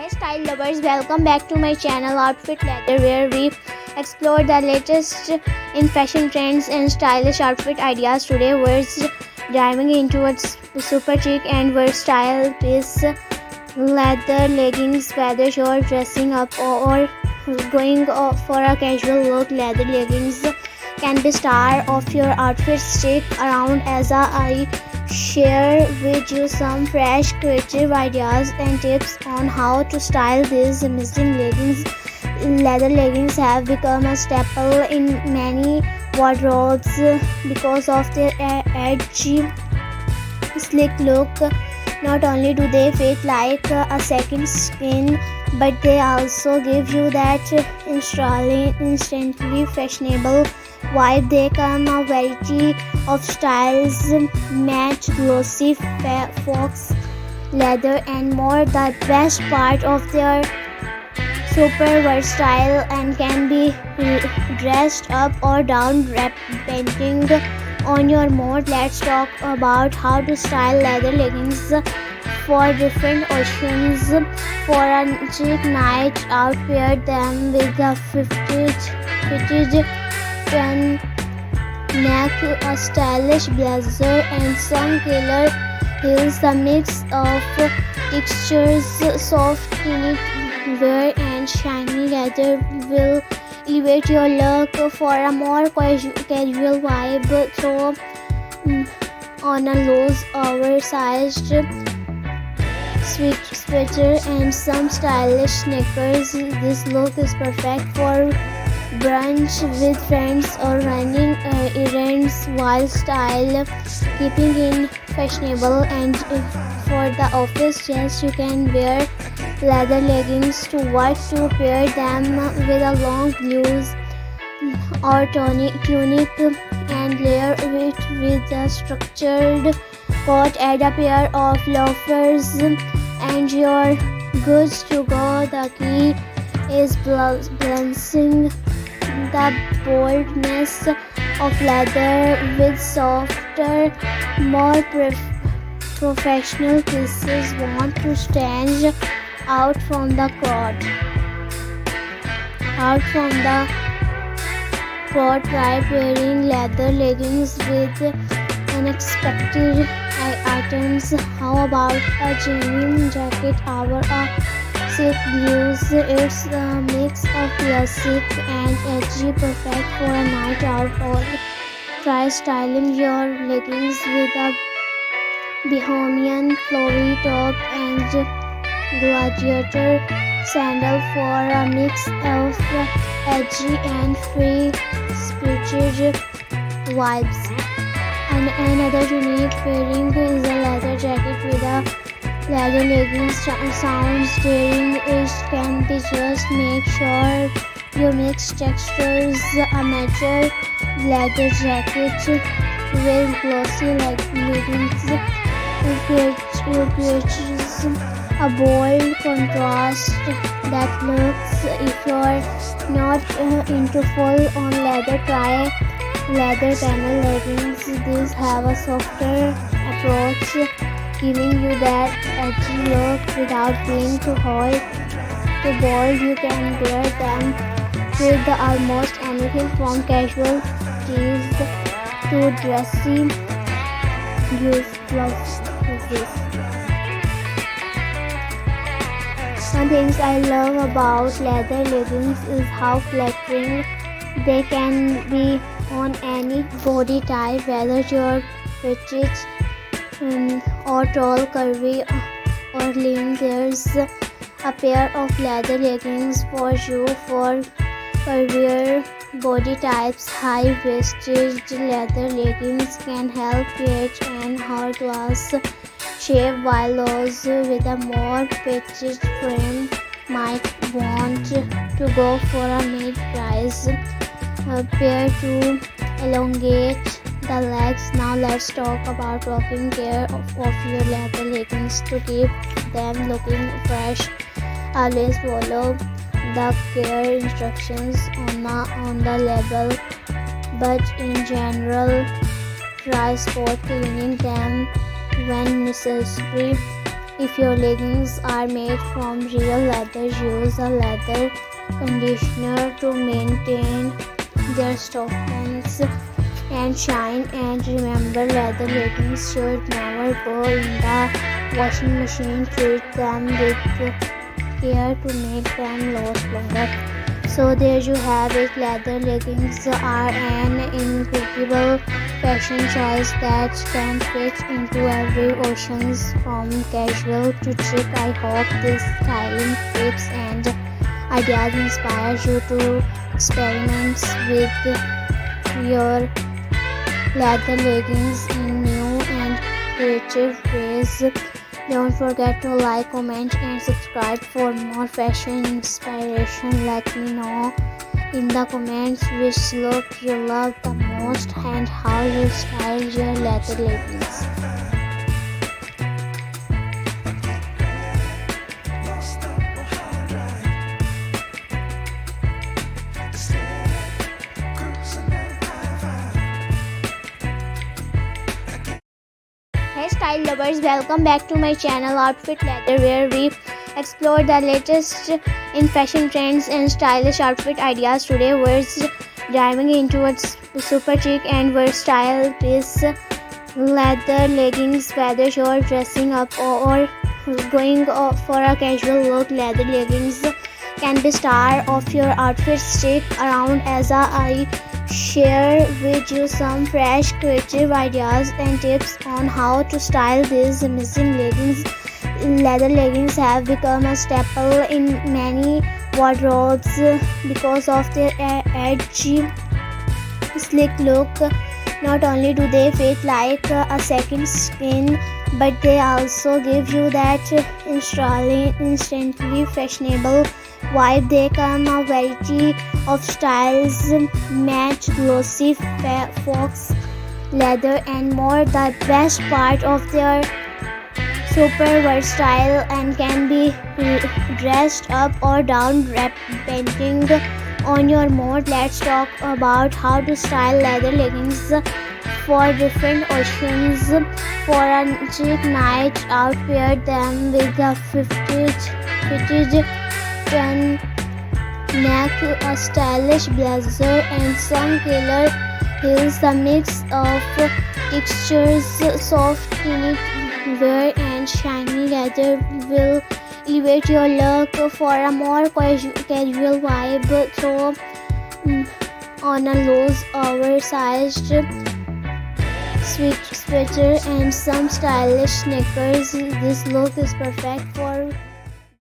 Hey style lovers, welcome back to my channel Outfit Leather, where we explore the latest in fashion trends and stylish outfit ideas. Today we're diving into a super chic and versatile piece, leather leggings. Whether you're dressing up or going for a casual look, leather leggings can be star of your outfit. Stick around as I share with you some fresh creative ideas and tips on how to style these amazing leggings. Leather leggings have become a staple in many wardrobes because of their edgy, sleek look. Not only do they fit like a second skin, but they also give you that instantly fashionable vibe. They come a variety of styles, match, glossy, fox leather and more. The best part of their super versatile and can be dressed up or down depending on your mood. Let's talk about how to style leather leggings for different occasions. For a chic night out, pair them with a fitted neck, a stylish blazer and some killer heels. The mix of textures, soft knitwear and shiny leather will elevate your look. For a more casual vibe, throw on a loose oversized sweater and some stylish sneakers. This look is perfect for brunch with friends or running errands while style keeping in fashionable. And for the office, yes, you can wear leather leggings to work, to pair them with a long blouse or tunic and layer it with a structured coat. Add a pair of loafers and you're good to go. The key is balancing the boldness of leather with softer, more professional pieces. Want to stand out from the crowd. Try pairing leather leggings with unexpected items. How about a genuine jacket or a silk blues? It's a mix of classic and edgy, perfect for a night out. Or try styling your leggings with a bohemian flowy top and gladiator sandal for a mix of edgy and free-spirited vibes. And another unique pairing is a leather jacket with a leather leggings. Sounds daring, it can be. Just make sure you mix textures. A mature leather jacket with glossy leggings creates a bold contrast that looks. If you're not into full-on leather, try leather panel leggings. These have a softer approach, giving you that edgy look without being too hot, too bold. You can wear them with almost anything from casual tees to dressy blouses. One thing I love about leather leggings is how flattering they can be on any body type, whether you're petite or tall, curvy or lean. There's a pair of leather leggings for you. For curvier body types, high-waisted leather leggings can help create an hourglass shape, while those with a more petite frame might want to go for a mid-rise pair to elongate the legs. Now let's talk about taking care of your leather leggings to keep them looking fresh. Always follow the care instructions on the label, but in general, try spot cleaning them when necessary. If your leggings are made from real leather, use a leather conditioner to maintain their softness and shine. And remember, leather leggings should never go in the washing machine. Treat them with care to make them last longer. So there you have it. Leather leggings are an incredible fashion choice that can fit into every occasion, from casual to chic. I hope these styling tips and ideas inspire you to experiment with your leather leggings in new and creative ways. Don't forget to like, comment and subscribe for more fashion inspiration. Let me know in the comments which look you love the most and how you style your leather leggings. Hey style lovers, welcome back to my channel Outfit Leather, where we explore the latest in fashion trends and stylish outfit ideas. Today we're diving into a super chic and versatile piece, leather leggings. Whether you're dressing up or going for a casual look, leather leggings can be star of your outfit. Stick around as I share with you some fresh creative ideas and tips on how to style these amazing leggings. Leather leggings have become a staple in many wardrobes because of their edgy, slick look. Not only do they fit like a second skin, but they also give you that instantly fashionable vibe. They come a variety of styles, match, glossy, fox leather and more. The best part of their super versatile and can be dressed up or down depending on your mood. Let's talk about how to style leather leggings for different occasions. For a chic night out, pair them with a fitted turn neck, a stylish blazer and some killer heels. The mix of textures, soft knitwear and shiny leather will elevate your look. For a more casual vibe, throw on a loose oversized sweater and some stylish sneakers. This look is perfect for